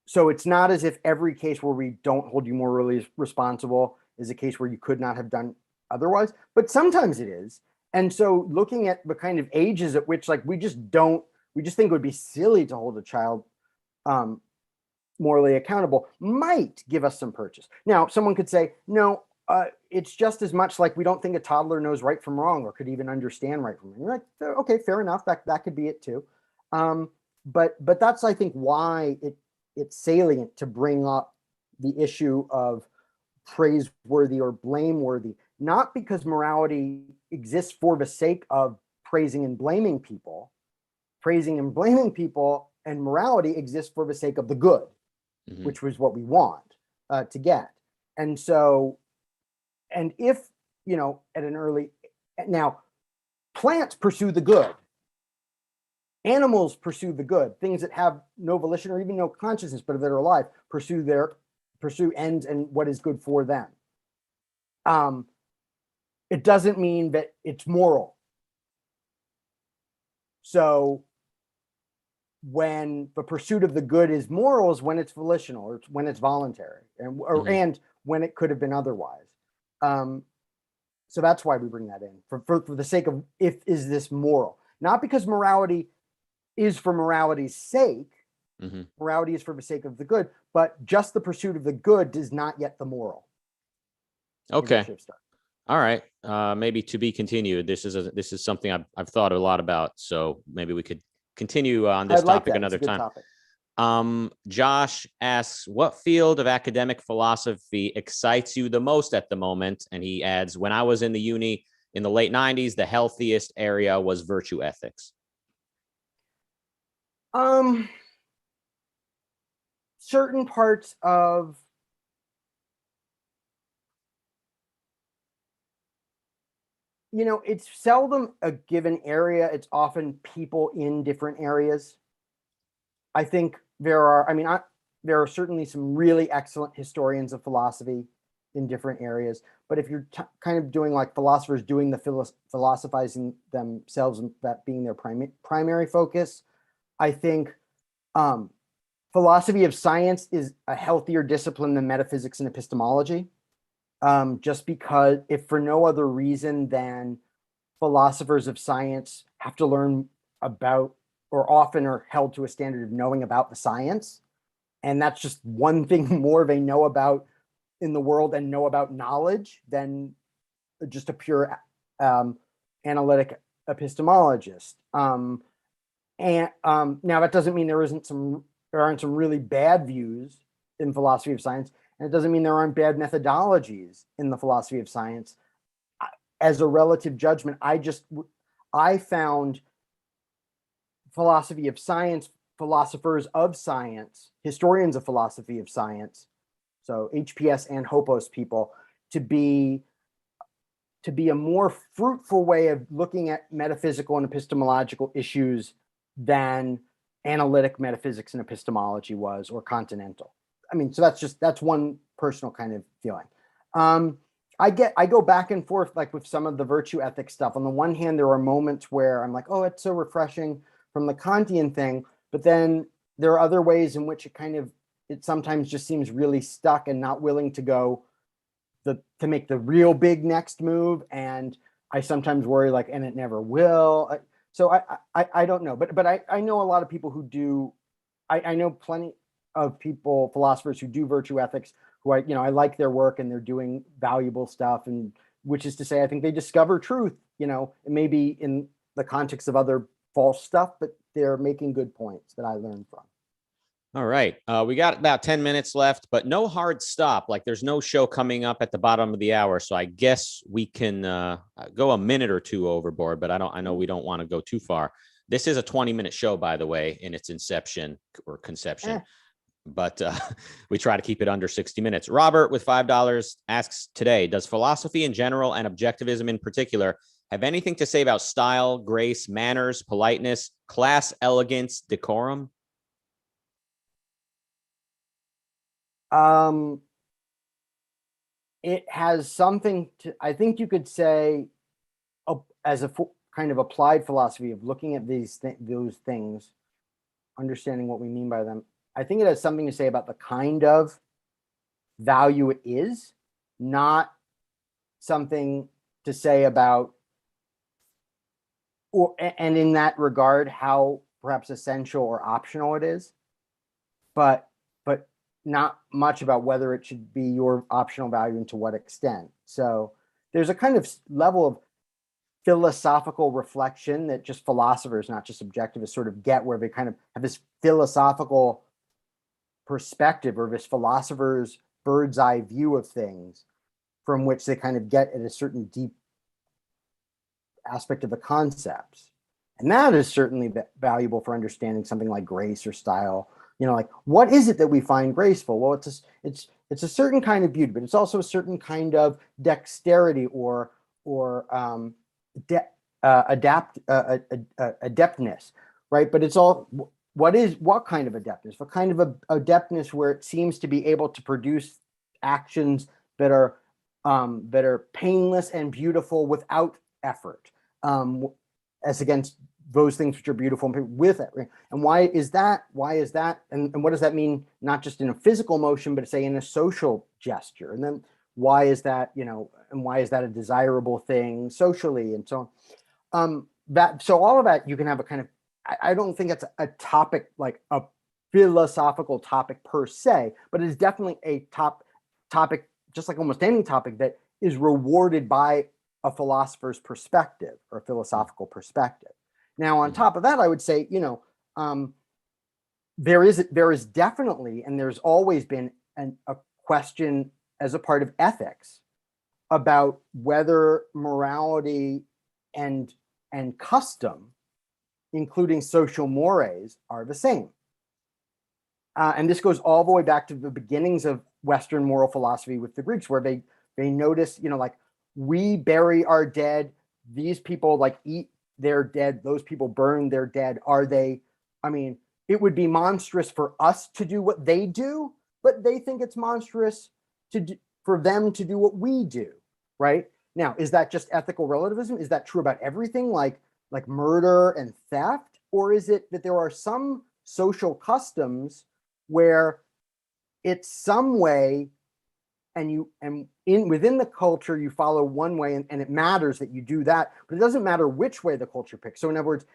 [SPEAKER 2] So it's not as if every case where we don't hold you morally responsible is a case where you could not have done otherwise, but sometimes it is. And so looking at the kind of ages at which, like, we just think it would be silly to hold a child morally accountable might give us some purchase. Now, someone could say, no, it's just as much like we don't think a toddler knows right from wrong or could even understand right from wrong. You're like, okay, fair enough. That could be it too. But that's, I think, why it's salient to bring up the issue of praiseworthy or blameworthy, not because morality exists for the sake of praising and blaming people. Praising and blaming people and morality exists for the sake of the good, which was what we want to get. And so, and if, at an early, now, plants pursue the good. Animals pursue the good. Things that have no volition or even no consciousness, but that are alive, pursue ends and what is good for them. It doesn't mean that it's moral. So when the pursuit of the good is moral is when it's volitional or when it's voluntary and when it could have been otherwise. So that's why we bring that in for the sake of, is this moral? Not because morality is for morality's sake. Morality is for the sake of the good, but just the pursuit of the good is not yet the moral.
[SPEAKER 1] Okay. All right. Maybe to be continued. This is something I've thought a lot about. So maybe we could continue on this topic another time.
[SPEAKER 2] Topic.
[SPEAKER 1] Josh asks, what field of academic philosophy excites you the most at the moment? And he adds, when I was in the uni in the late 90s, the healthiest area was virtue ethics.
[SPEAKER 2] Certain parts of it's seldom a given area. It's often people in different areas. I think there are certainly some really excellent historians of philosophy. in different areas. But if you're kind of doing like philosophers doing the philosophizing themselves and that being their primary focus, I think philosophy of science is a healthier discipline than metaphysics and epistemology. Just because, if for no other reason than philosophers of science have to learn about, or often are held to a standard of knowing about the science. And that's just one thing more they know about in the world and know about knowledge than just a pure analytic epistemologist. Now that doesn't mean there aren't some really bad views in philosophy of science, and it doesn't mean there aren't bad methodologies in the philosophy of science. As a relative judgment, I found philosophy of science, philosophers of science, historians of philosophy of science, so HPS and Hopos people, to be a more fruitful way of looking at metaphysical and epistemological issues than analytic metaphysics and epistemology was, or continental. I mean, so that's one personal kind of feeling. I go back and forth like with some of the virtue ethics stuff. On the one hand, there are moments where I'm like, oh, it's so refreshing from the Kantian thing, but then there are other ways in which it sometimes just seems really stuck and not willing to go to make the real big next move. And I sometimes worry like, and it never will. So I don't know, but I know a lot of people who do. I know plenty of people, philosophers who do virtue ethics, who I like their work and they're doing valuable stuff, and which is to say, I think they discover truth. It may be in the context of other false stuff, but they're making good points that I learned from.
[SPEAKER 1] All right. We got about 10 minutes left, but no hard stop. Like there's no show coming up at the bottom of the hour. So I guess we can go a minute or two overboard, but I know we don't want to go too far. This is a 20-minute show, by the way, in its inception or conception, but we try to keep it under 60 minutes. Robert with $5 asks today, does philosophy in general and objectivism in particular have anything to say about style, grace, manners, politeness, class, elegance, decorum?
[SPEAKER 2] It has something to, I think you could say, as a kind of applied philosophy of looking at those things, understanding what we mean by them. I think it has something to say about the kind of value it is, not something to say about, and in that regard, how perhaps essential or optional it is, but not much about whether it should be your optional value and to what extent. So there's a kind of level of philosophical reflection that just philosophers, not just objectivists, sort of get, where they kind of have this philosophical perspective, or this philosopher's bird's eye view of things, from which they kind of get at a certain deep aspect of the concepts. And that is certainly valuable for understanding something like grace or style. Like, what is it that we find graceful? Well, it's a certain kind of beauty, but it's also a certain kind of dexterity or adeptness, right? But it's all, what kind of adeptness? What kind of adeptness where it seems to be able to produce actions that are painless and beautiful without effort, as against those things which are beautiful with it. And why is that? And what does that mean, not just in a physical motion, but say in a social gesture? And then why is that, and why is that a desirable thing socially, and so on? So all of that, you can have a kind of, I don't think it's a topic, like a philosophical topic per se, but it is definitely a topic, just like almost any topic, that is rewarded by a philosopher's perspective or a philosophical perspective. Now, on top of that, I would say, there is definitely, and there's always been a question as a part of ethics about whether morality and custom, including social mores, are the same. And this goes all the way back to the beginnings of Western moral philosophy with the Greeks, where they notice, like, we bury our dead, these people like eat their dead, those people burn their dead. It would be monstrous for us to do what they do, but they think it's monstrous to for them to do what we do, right? Now, is that just ethical relativism? Is that true about everything like murder and theft? Or is it that there are some social customs where it's some way within the culture you follow one way and it matters that you do that, but it doesn't matter which way the culture picks. So in other words,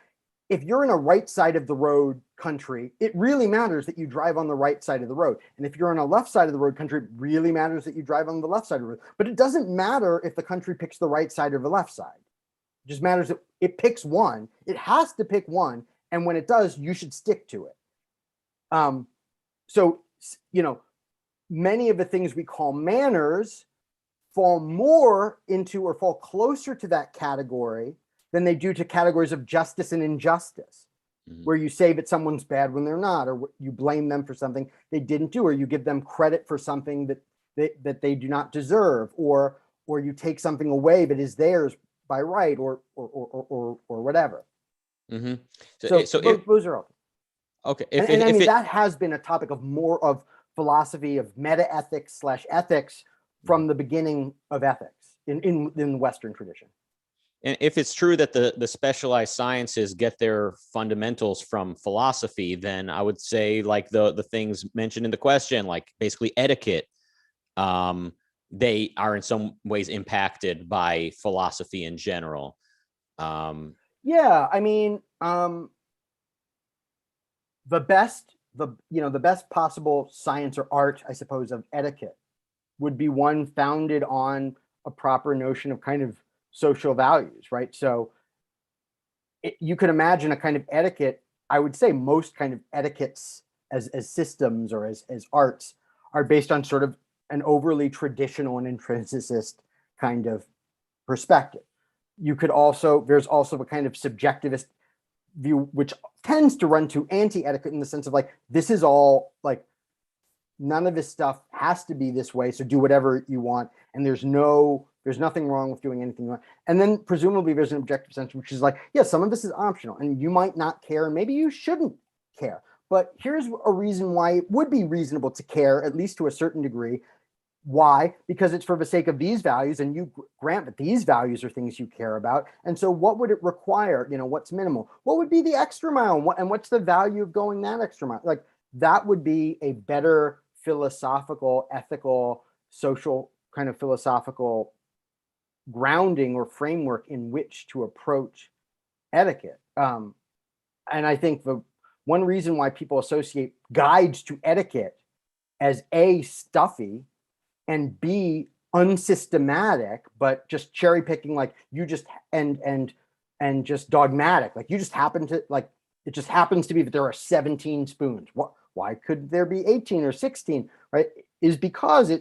[SPEAKER 2] if you're in a right side of the road country, it really matters that you drive on the right side of the road. And if you're on a left side of the road country, it really matters that you drive on the left side of the road. But it doesn't matter if the country picks the right side or the left side. It just matters that it picks one. It has to pick one. And when it does, you should stick to it. So, many of the things we call manners fall more into or fall closer to that category than they do to categories of justice and injustice, where you say that someone's bad when they're not, or you blame them for something they didn't do, or you give them credit for something that they do not deserve, or you take something away that is theirs by right, or whatever.
[SPEAKER 1] Mm-hmm.
[SPEAKER 2] So those are all.
[SPEAKER 1] Okay.
[SPEAKER 2] That has been a topic of more of philosophy of meta-ethics / ethics from the beginning of ethics in the Western tradition.
[SPEAKER 1] And if it's true that the specialized sciences get their fundamentals from philosophy, then I would say like the things mentioned in the question, like basically etiquette, they are in some ways impacted by philosophy in general.
[SPEAKER 2] Yeah, I mean, the best possible science or art, I suppose, of etiquette would be one founded on a proper notion of kind of social values, right? So you could imagine a kind of etiquette. I would say most kind of etiquettes as systems or as arts are based on sort of an overly traditional and intrinsicist kind of perspective. There's also a kind of subjectivist view, which tends to run to anti-etiquette in the sense of like, this is all like, none of this stuff has to be this way. So do whatever you want. And there's nothing wrong with doing anything you want. And then presumably there's an objective sense, which is like, yeah, some of this is optional and you might not care. And maybe you shouldn't care, but here's a reason why it would be reasonable to care, at least to a certain degree. Why? Because it's for the sake of these values, and you grant that these values are things you care about. And so what would it require? What's minimal? What would be the extra mile? And what's the value of going that extra mile? Like that would be a better philosophical, ethical, social kind of philosophical grounding or framework in which to approach etiquette. And I think the one reason why people associate guides to etiquette as A, stuffy, and B, unsystematic, but just cherry picking, like you just and just dogmatic, like you just happen to like it just happens to be that there are 17 spoons. Why could there be 18 or 16? Right? Is because you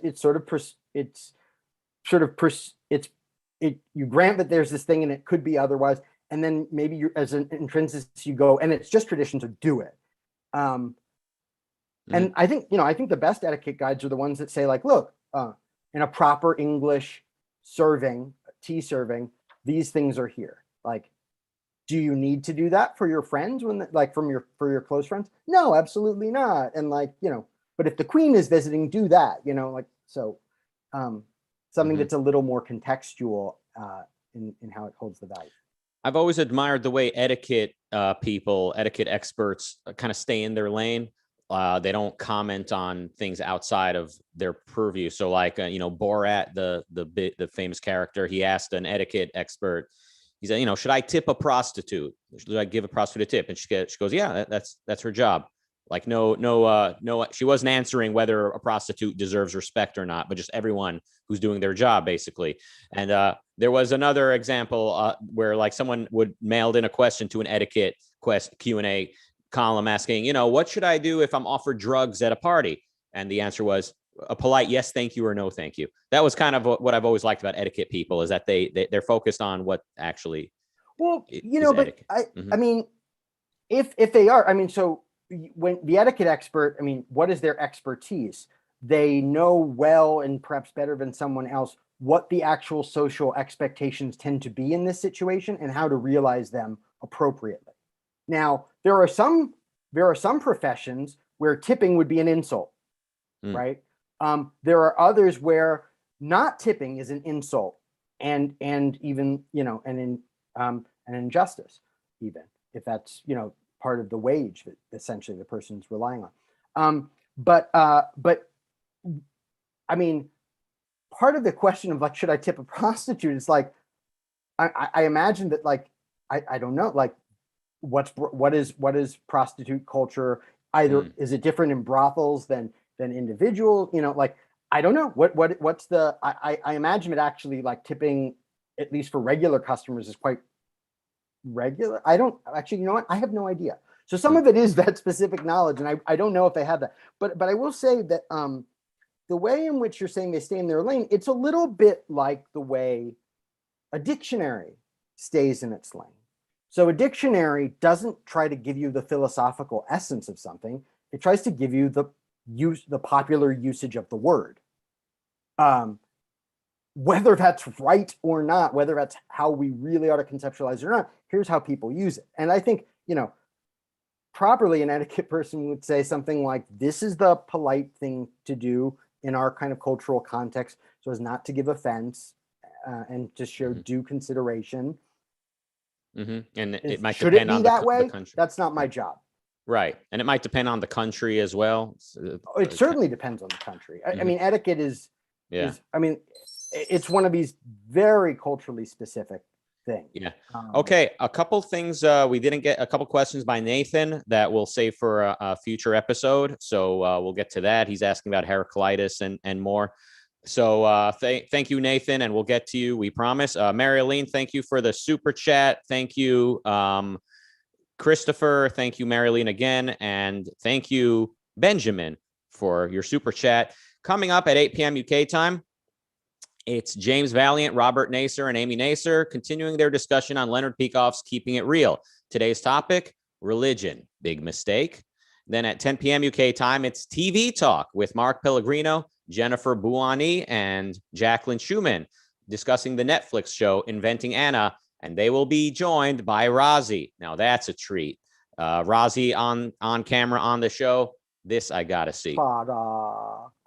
[SPEAKER 2] grant that there's this thing and it could be otherwise, and then maybe you as an intrinsicist you go and it's just tradition to do it. And I think the best etiquette guides are the ones that say like, look, in a proper English tea serving, these things are here. Like, do you need to do that for your friends for your close friends? No, absolutely not. And but if the queen is visiting, do that, something that's a little more contextual in how it holds the value.
[SPEAKER 1] I've always admired the way etiquette experts kind of stay in their lane. They don't comment on things outside of their purview. So Borat, the famous character, he asked an etiquette expert, he said, should I tip a prostitute? Should I give a prostitute a tip? And she goes, yeah, that's her job. Like, no, she wasn't answering whether a prostitute deserves respect or not, but just everyone who's doing their job, basically. And there was another example where like someone mailed in a question to an etiquette Q&A column asking, what should I do if I'm offered drugs at a party? And the answer was a polite yes, thank you, or no, thank you. That was kind of what I've always liked about etiquette people, is that they're focused on what actually. Well,
[SPEAKER 2] but I mean, if they are, I mean, so when the etiquette expert, I mean, what is their expertise? They know well and perhaps better than someone else what the actual social expectations tend to be in this situation and how to realize them appropriately. Now, there are some professions where tipping would be an insult, right? There are others where not tipping is an insult and even, you know, an injustice, even if that's, you know, part of the wage that essentially the person's relying on. But I mean, part of the question of like, should I tip a prostitute is like, I imagine that like, I don't know, like what is prostitute culture? Either is it different in brothels than individual, you know, like, I don't know what's the, I imagine it actually like tipping, at least for regular customers, is quite regular. I don't actually, you know what? I have no idea. So some of it is that specific knowledge, and I don't know if they have that, but I will say that the way in which you're saying they stay in their lane, it's a little bit like the way a dictionary stays in its lane. So a dictionary doesn't try to give you the philosophical essence of something. It tries to give you the popular usage of the word. Whether that's right or not, whether that's how we really ought to conceptualize it or not, here's how people use it. And I think, you know, properly an etiquette person would say something like, this is the polite thing to do in our kind of cultural context, so as not to give offense and to show due consideration.
[SPEAKER 1] And it might
[SPEAKER 2] should
[SPEAKER 1] depend
[SPEAKER 2] it be
[SPEAKER 1] on
[SPEAKER 2] that way?
[SPEAKER 1] the country.
[SPEAKER 2] That's not my job.
[SPEAKER 1] Right. And it might depend on the country as well.
[SPEAKER 2] It certainly depends on the country. I mean, etiquette is, I mean, it's one of these very culturally specific things.
[SPEAKER 1] Yeah. Okay. A couple things. We didn't get a couple questions by Nathan that we'll save for a future episode. So we'll get to that. He's asking about Heraclitus and more. So thank you, Nathan, and we'll get to you, we promise. Marilyn, thank you for the super chat. Thank you, Christopher. Thank you, Marilyn, again. And thank you, Benjamin, for your super chat. Coming up at 8 p.m. UK time, it's James Valiant, Robert Nasser, and Amy Nasser continuing their discussion on Leonard Peikoff's Keeping It Real. Today's topic, religion. Big mistake. Then at 10 p.m. UK time, it's TV Talk with Mark Pellegrino, Jennifer Buoni, and Jacqueline Schumann discussing the Netflix show Inventing Anna, and they will be joined by Rozzy. Now that's a treat. Rozzy on camera on the show. This I gotta see.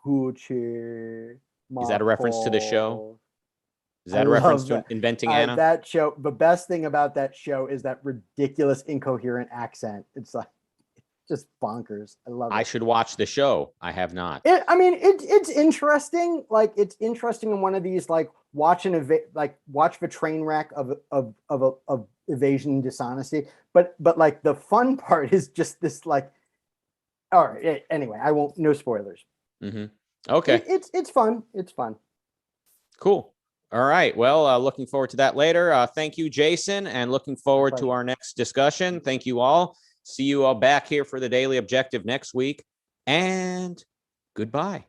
[SPEAKER 2] Gucci,
[SPEAKER 1] is that a reference to the show? Is that a reference to Inventing Anna?
[SPEAKER 2] That show. The best thing about that show is that ridiculous incoherent accent. It's like just bonkers. I love it.
[SPEAKER 1] I should watch the show. I have not.
[SPEAKER 2] It's interesting. Like, it's interesting in one of these, like, watch the train wreck of evasion and dishonesty. But like the fun part is just this, like, all right. Anyway, I won't. No spoilers.
[SPEAKER 1] Okay.
[SPEAKER 2] It's fun. It's fun.
[SPEAKER 1] Cool. All right. Well, looking forward to that later. Thank you, Jason, and looking forward to our next discussion. Thank you all. See you all back here for the Daily Objective next week, and goodbye.